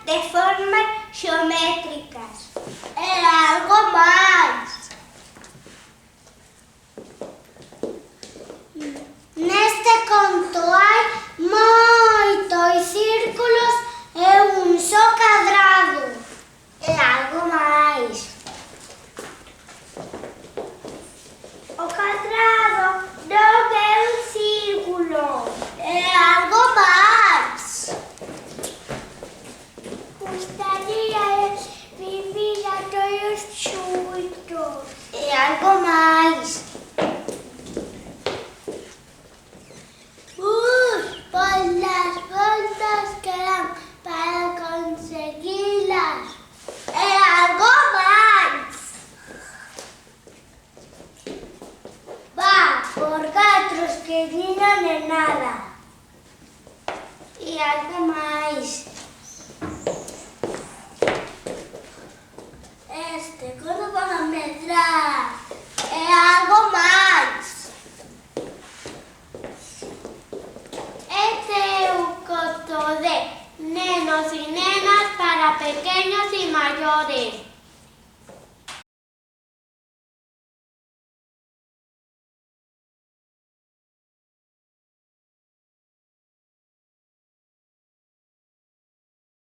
de formas xeométricas. E algo máis. Neste conto hai moitos círculos e un só cadrado. E algo máis. O cadrado non é un círculo. E algo máis. Gustaría vivir a todos xuntos. E algo máis. Pois as voltas que dan para conseguilas. E algo máis. Va por catros que dinan e nada. E algo máis. Este cono van a medrar. E algo máis. Este é o conto de nenos e nenas para pequeños e maiores.